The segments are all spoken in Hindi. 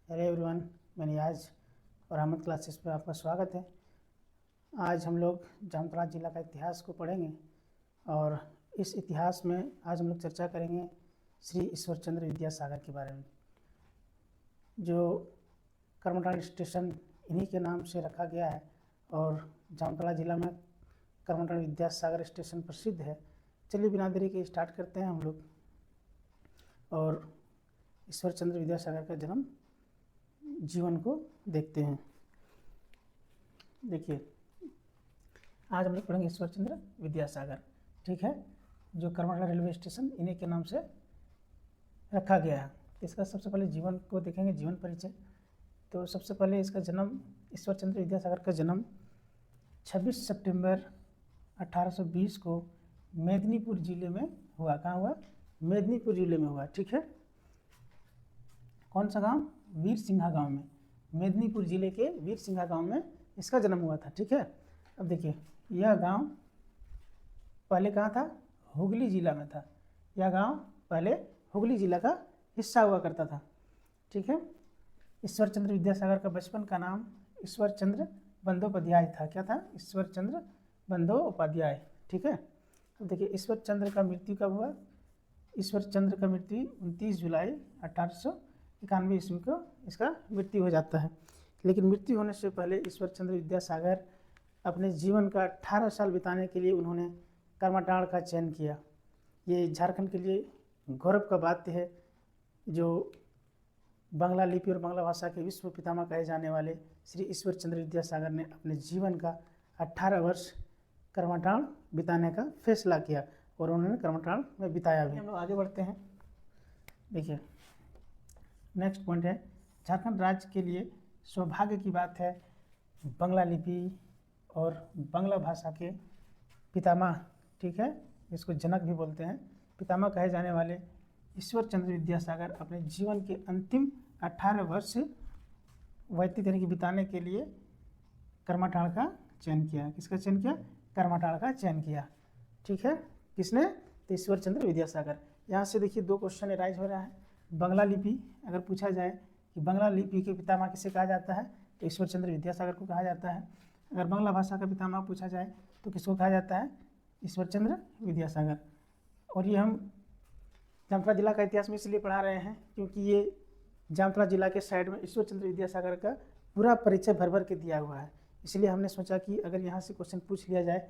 हेलो एवरीवन, मैं नियाज और अहमद क्लासेस पे आपका स्वागत है। आज हम लोग जामताड़ा ज़िला का इतिहास को पढ़ेंगे और इस इतिहास में आज हम लोग चर्चा करेंगे श्री ईश्वर चंद्र विद्यासागर के बारे में, जो करमटाड़ स्टेशन इन्हीं के नाम से रखा गया है और जामताड़ा ज़िला में करमटाड़ विद्यासागर स्टेशन प्रसिद्ध है। चलिए बिना देरी के स्टार्ट करते हैं हम लोग और ईश्वर चंद्र विद्यासागर का जन्म जीवन को देखते हैं। देखिए, आज हम लोग पढ़ेंगे ईश्वर चंद्र विद्यासागर, ठीक है, जो करमटाड़ रेलवे स्टेशन इन्हीं के नाम से रखा गया है। इसका सबसे पहले जीवन को देखेंगे, जीवन परिचय। तो सबसे पहले इसका जन्म, ईश्वर चंद्र विद्यासागर का जन्म 26 सितंबर 1820 को मेदिनीपुर जिले में हुआ। कहाँ हुआ? मेदिनीपुर जिले में हुआ, ठीक है। कौन सा गांव? वीरसिंघा गांव में, मेदिनीपुर जिले के वीरसिंघा गांव में इसका जन्म हुआ था, ठीक है। अब देखिए, यह गांव पहले कहाँ था? हुगली जिला में था। यह गांव पहले हुगली जिला का हिस्सा हुआ करता था, ठीक है। ईश्वर चंद्र विद्यासागर का बचपन का नाम ईश्वर चंद्र बंदोपाध्याय था। क्या था? ईश्वर चंद्र बंदोपाध्याय, ठीक है। अब देखिए, ईश्वर चंद्र का मृत्यु कब हुआ? ईश्वर चंद्र का मृत्यु 29 जुलाई 1891 ईस्वी को इसका मृत्यु हो जाता है। लेकिन मृत्यु होने से पहले ईश्वर चंद्र विद्यासागर अपने जीवन का 18 साल बिताने के लिए उन्होंने करमटाड़ का चयन किया। ये झारखंड के लिए गौरव का बात है, जो बांग्ला लिपि और बांग्ला भाषा के विश्व पितामह कहे जाने वाले श्री ईश्वर चंद्र विद्यासागर ने अपने जीवन का 18 वर्ष करमटाड़ बिताने का फैसला किया और उन्होंने करमटाड़ में बिताया भी। हम लोग आगे बढ़ते हैं। देखिए, नेक्स्ट पॉइंट है, झारखंड राज्य के लिए सौभाग्य की बात है, बांग्ला लिपि और बांग्ला भाषा के पितामह, ठीक है, इसको जनक भी बोलते हैं, पितामह कहे जाने वाले ईश्वर चंद्र विद्यासागर अपने जीवन के अंतिम 18 वर्ष व्यतीत यानी कि बिताने के लिए करमटाड़ का चयन किया। किसका चयन किया? करमटाड़ का चयन किया, ठीक है। किसने? तो ईश्वर चंद्र विद्यासागर। यहाँ से देखिए, दो क्वेश्चन राइज हो रहा है। बांग्ला लिपि अगर पूछा जाए कि बांग्ला लिपि के पितामह किसे कहा जाता है, तो ईश्वर चंद्र विद्यासागर को कहा जाता है। अगर बांग्ला भाषा का पितामह पूछा जाए तो किसको कहा जाता है? ईश्वर चंद्र विद्यासागर। और ये हम जामताड़ा जिला का इतिहास में इसलिए पढ़ा रहे हैं क्योंकि ये जामताड़ा जिला के साइड में ईश्वर चंद्र विद्यासागर का पूरा परिचय भर भर के दिया हुआ है। इसलिए हमने सोचा कि अगर यहाँ से क्वेश्चन पूछ लिया जाए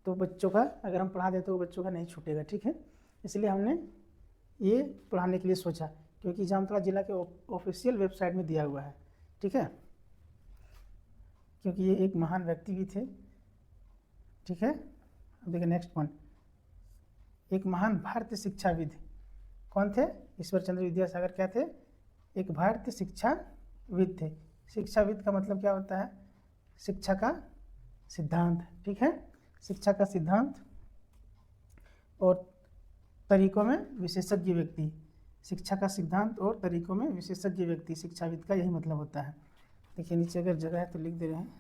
तो बच्चों का, अगर हम पढ़ा दें तो बच्चों का नहीं छूटेगा, ठीक है। इसलिए हमने ये पढ़ाने के लिए सोचा, क्योंकि जामताड़ा जिला के ऑफिशियल वेबसाइट में दिया हुआ है, ठीक है, क्योंकि ये एक महान व्यक्ति भी थे, ठीक है। अब देखिए नेक्स्ट पॉइंट, एक महान भारतीय शिक्षाविद। कौन थे? ईश्वर चंद्र विद्यासागर क्या थे? एक भारतीय शिक्षाविद थे। शिक्षाविद का मतलब क्या होता है? शिक्षा का सिद्धांत, ठीक है, शिक्षा का सिद्धांत और तरीकों में विशेषज्ञ व्यक्ति। शिक्षा का सिद्धांत और तरीकों में विशेषज्ञ व्यक्ति, शिक्षाविद का यही मतलब होता है। देखिए नीचे अगर जगह है तो लिख दे रहे हैं।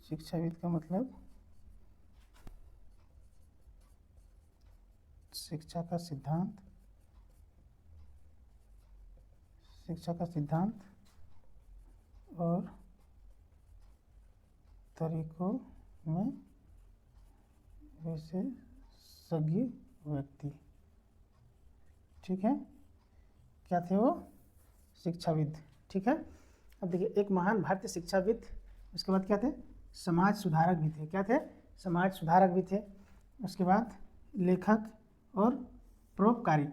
शिक्षाविद का मतलब शिक्षा का सिद्धांत, शिक्षा का सिद्धांत और तरीकों में विशेषज्ञ व्यक्ति, ठीक है। क्या थे वो? शिक्षाविद, ठीक है। अब देखिए, एक महान भारतीय शिक्षाविद, उसके बाद क्या थे? समाज सुधारक भी थे। क्या थे? समाज सुधारक भी थे। उसके बाद लेखक और परोपकारी।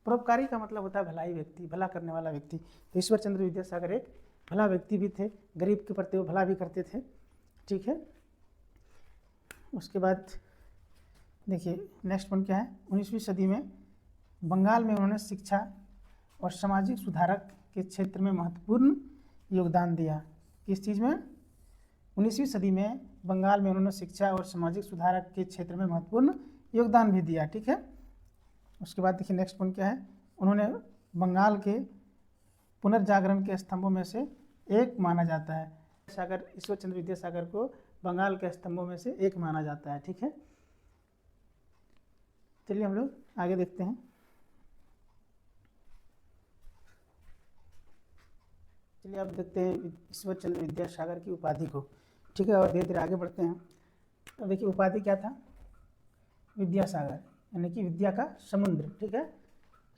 परोपकारी का मतलब होता है भलाई व्यक्ति, भला करने वाला व्यक्ति। तो ईश्वर चंद्र विद्यासागर एक भला व्यक्ति भी थे, गरीब के प्रति वो भला भी करते थे, ठीक है। उसके बाद देखिए नेक्स्ट पॉइंट क्या है, 19वीं सदी में बंगाल में उन्होंने शिक्षा और सामाजिक सुधारक के क्षेत्र में महत्वपूर्ण योगदान दिया। किस चीज़ में? 19वीं सदी में बंगाल में उन्होंने शिक्षा और सामाजिक सुधारक के क्षेत्र में महत्वपूर्ण योगदान भी दिया, ठीक है। उसके बाद देखिए नेक्स्ट पॉइंट क्या है, उन्होंने बंगाल के पुनर्जागरण के स्तंभों में से एक माना जाता है। सागर, ईश्वर चंद्र विद्यासागर को बंगाल के स्तंभों में से एक माना जाता है, ठीक है। चलिए हम लोग आगे देखते हैं। चलिए अब देखते हैं ईश्वर चंद्र विद्यासागर की उपाधि को, ठीक है, और धीरे धीरे आगे बढ़ते हैं। तो देखिए उपाधि क्या था, विद्यासागर यानी कि विद्या का समुद्र, ठीक है।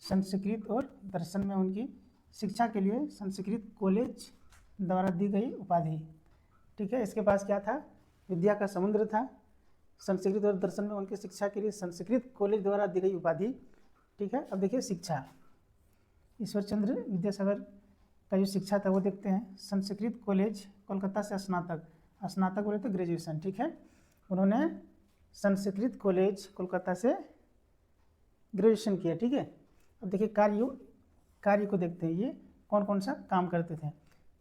संस्कृत और दर्शन में उनकी शिक्षा के लिए संस्कृत कॉलेज द्वारा दी गई उपाधि, ठीक है। इसके पास क्या था, विद्या का समुद्र था, संस्कृत और दर्शन में उनकी शिक्षा के लिए संस्कृत कॉलेज द्वारा दी गई उपाधि, ठीक है। अब देखिए शिक्षा, ईश्वर चंद्र विद्यासागर का जो शिक्षा था वो देखते हैं। संस्कृत कॉलेज कोलकाता से स्नातक बोले तो ग्रेजुएशन, ठीक है। उन्होंने संस्कृत कॉलेज कोलकाता से ग्रेजुएशन किया, ठीक है। अब देखिए कार्य को देखते हैं, ये कौन कौन सा काम करते थे।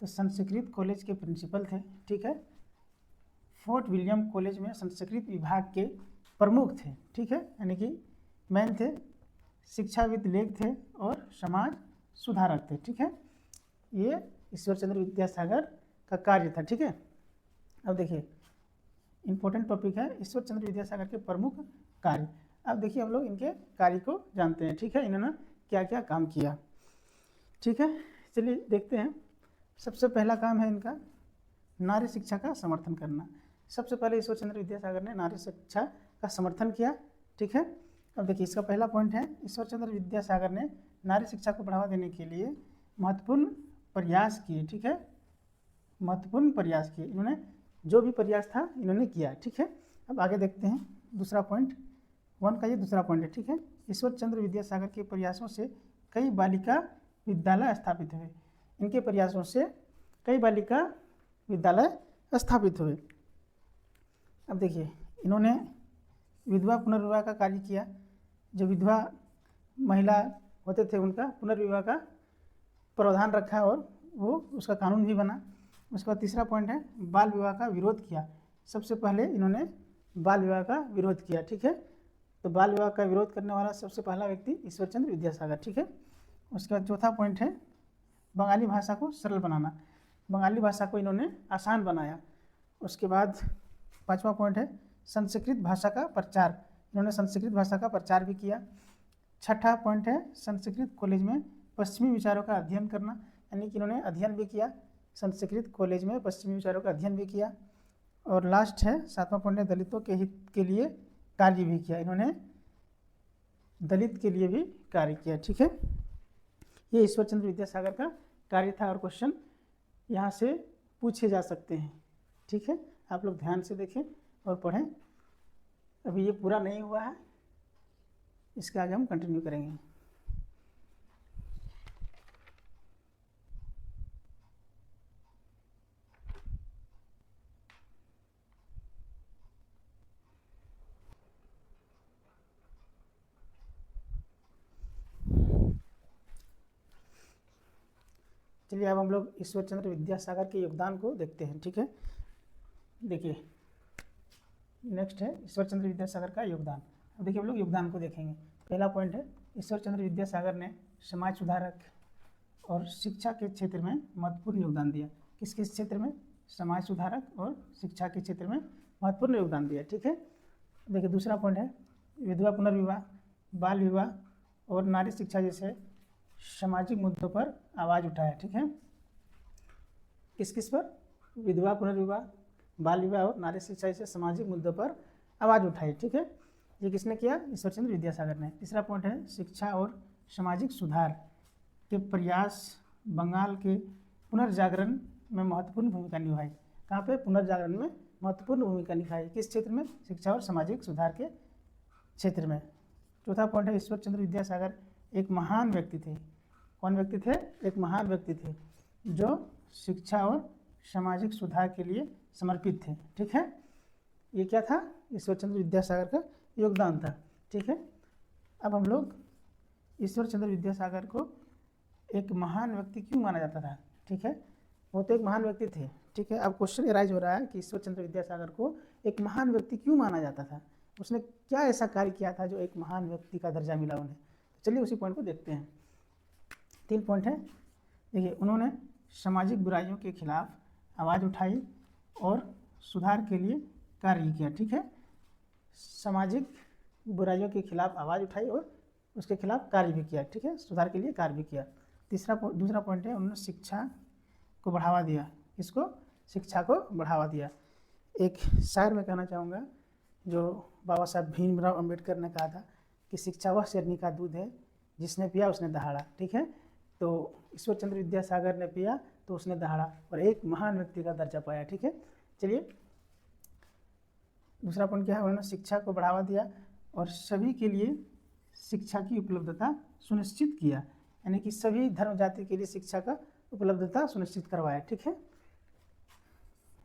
तो संस्कृत कॉलेज के प्रिंसिपल थे, ठीक है। फोर्ट विलियम कॉलेज में संस्कृत विभाग के प्रमुख थे, ठीक है, यानी कि मैन थे, शिक्षाविद लेख थे और समाज सुधारक थे, ठीक है। ये ईश्वर चंद्र विद्यासागर का कार्य था, ठीक है। अब देखिए इंपॉर्टेंट टॉपिक है ईश्वर चंद्र विद्यासागर के प्रमुख कार्य। अब देखिए हम लोग इनके कार्य को जानते हैं, ठीक है, इन्होंने क्या क्या काम किया, ठीक है। चलिए देखते हैं। सबसे पहला काम है इनका नारी शिक्षा का समर्थन करना। सबसे पहले ईश्वर चंद्र विद्यासागर ने नारी शिक्षा का समर्थन किया, ठीक है। अब देखिए इसका पहला पॉइंट है, ईश्वर चंद्र विद्यासागर ने नारी शिक्षा को बढ़ावा देने के लिए महत्वपूर्ण प्रयास किए, ठीक है, महत्वपूर्ण प्रयास किए। इन्होंने जो भी प्रयास था इन्होंने किया, ठीक है। अब आगे देखते हैं दूसरा पॉइंट, 1 का ये दूसरा पॉइंट है, ठीक है। ईश्वर चंद्र विद्यासागर के प्रयासों से कई बालिका विद्यालय स्थापित हुए। इनके प्रयासों से कई बालिका विद्यालय स्थापित हुए। अब देखिए इन्होंने विधवा पुनर्विवाह का कार्य किया, जो विधवा महिला होते थे उनका पुनर्विवाह का प्रावधान रखा और वो उसका कानून भी बना। उसके बाद तीसरा पॉइंट है बाल विवाह का विरोध किया। सबसे पहले इन्होंने बाल विवाह का विरोध किया, ठीक है। तो बाल विवाह का विरोध करने वाला सबसे पहला व्यक्ति ईश्वर चंद्र विद्यासागर, ठीक है। उसके बाद चौथा पॉइंट है बंगाली भाषा को सरल बनाना। बंगाली भाषा को इन्होंने आसान बनाया। उसके बाद 5वां पॉइंट है संस्कृत भाषा का प्रचार। इन्होंने संस्कृत भाषा का प्रचार भी किया। 6ठा पॉइंट है संस्कृत कॉलेज में पश्चिमी विचारों का अध्ययन करना, यानी कि इन्होंने अध्ययन भी किया, संस्कृत कॉलेज में पश्चिमी विचारों का अध्ययन भी किया। और लास्ट है 7वां पॉइंट है दलितों के हित के लिए कार्य भी किया। इन्होंने दलित के लिए भी कार्य किया, ठीक है। ये ईश्वर चंद्र विद्यासागर का कार्य था और क्वेश्चन यहाँ से पूछे जा सकते हैं, ठीक है। आप लोग ध्यान से देखें और पढ़ें। अभी ये पूरा नहीं हुआ है, इसके आगे हम कंटिन्यू करेंगे। चलिए अब हम लोग ईश्वर चंद्र विद्यासागर के योगदान को देखते हैं, ठीक है। देखिए नेक्स्ट है ईश्वर चंद्र विद्यासागर का योगदान। अब देखिए हम लोग योगदान को देखेंगे। पहला पॉइंट है ईश्वर चंद्र विद्यासागर ने समाज सुधारक और शिक्षा के क्षेत्र में महत्वपूर्ण योगदान दिया। किस किस क्षेत्र में, समाज सुधारक और शिक्षा के क्षेत्र में महत्वपूर्ण योगदान दिया, ठीक है। देखिए दूसरा पॉइंट है विधवा पुनर्विवाह, बाल विवाह और नारी शिक्षा जैसे सामाजिक मुद्दों पर आवाज़ उठाया, ठीक है। किस किस पर, विधवा पुनर्विवाह, बाल विवाह और नारी शिक्षा जैसे सामाजिक मुद्दों पर आवाज़ उठाई, ठीक है। ये किसने किया, ईश्वर चंद्र विद्यासागर ने। तीसरा पॉइंट है शिक्षा और सामाजिक सुधार के प्रयास बंगाल के पुनर्जागरण में महत्वपूर्ण भूमिका निभाई। कहाँ पे, पुनर्जागरण में महत्वपूर्ण भूमिका निभाई। किस क्षेत्र में, शिक्षा और सामाजिक सुधार के क्षेत्र में। चौथा पॉइंट है ईश्वर चंद्र विद्यासागर एक महान व्यक्ति थे। कौन व्यक्ति थे, एक महान व्यक्ति थे जो शिक्षा और सामाजिक सुधार के लिए समर्पित थे, ठीक है। ये क्या था, ईश्वर चंद्र विद्यासागर का योगदान था, ठीक है। अब हम लोग ईश्वर चंद्र विद्यासागर को एक महान व्यक्ति क्यों माना जाता था, ठीक है। वो तो एक महान व्यक्ति थे, ठीक है। अब क्वेश्चन एराइज हो रहा है कि ईश्वर चंद्र विद्यासागर को एक महान व्यक्ति क्यों माना जाता था, उसने क्या ऐसा कार्य किया था जो एक महान व्यक्ति का दर्जा मिला उन्हें। चलिए उसी पॉइंट को देखते हैं। 3 पॉइंट है। देखिए उन्होंने सामाजिक बुराइयों के खिलाफ आवाज़ उठाई और सुधार के लिए कार्य किया, ठीक है। सामाजिक बुराइयों के खिलाफ आवाज़ उठाई और उसके खिलाफ कार्य भी किया, ठीक है, सुधार के लिए कार्य भी किया। दूसरा पॉइंट है उन्होंने शिक्षा को बढ़ावा दिया। किसको? शिक्षा को बढ़ावा दिया। एक शायर में कहना चाहूँगा, जो बाबा साहब भीमराव अम्बेडकर ने कहा था कि शिक्षा वह शेरनी का दूध है, जिसने पिया उसने दहाड़ा। ठीक है, तो ईश्वर चंद्र विद्यासागर ने पिया तो उसने दहाड़ा और एक महान व्यक्ति का दर्जा पाया। ठीक है, चलिए दूसरा पॉइंट क्या है, उन्होंने शिक्षा को बढ़ावा दिया और सभी के लिए शिक्षा की उपलब्धता सुनिश्चित किया, यानी कि सभी धर्म जाति के लिए शिक्षा का उपलब्धता सुनिश्चित करवाया। ठीक है,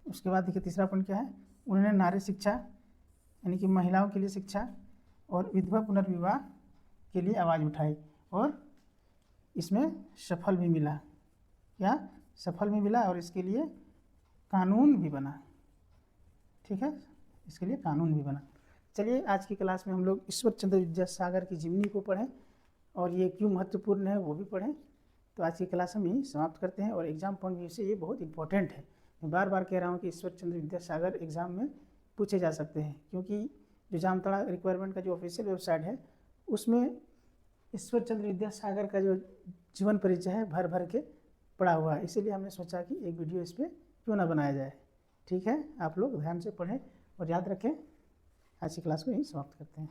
उसके बाद देखिए तीसरा पॉइंट क्या है, उन्होंने नारी शिक्षा यानी कि महिलाओं के लिए शिक्षा और विधवा पुनर्विवाह के लिए आवाज़ उठाई और इसमें सफल भी मिला। क्या? सफल भी मिला और इसके लिए कानून भी बना। ठीक है, इसके लिए कानून भी बना। चलिए आज की क्लास में हम लोग ईश्वर चंद्र विद्यासागर की जीवनी को पढ़ें और ये क्यों महत्वपूर्ण है वो भी पढ़ें। तो आज की क्लास हम यहीं समाप्त करते हैं और एग्जाम पॉइंट व्यू से ये बहुत इंपॉर्टेंट है। मैं बार बार कह रहा हूँ कि ईश्वर चंद्र विद्यासागर एग्जाम में पूछे जा सकते हैं, क्योंकि जो जामताड़ा रिक्वायरमेंट का जो ऑफिशियल वेबसाइट है उसमें ईश्वर चंद्र विद्यासागर का जो जीवन परिचय है भर भर के पड़ा हुआ है। इसीलिए हमने सोचा कि एक वीडियो इस पर क्यों ना बनाया जाए। ठीक है, आप लोग ध्यान से पढ़ें और याद रखें। आज की क्लास को यहीं समाप्त करते हैं।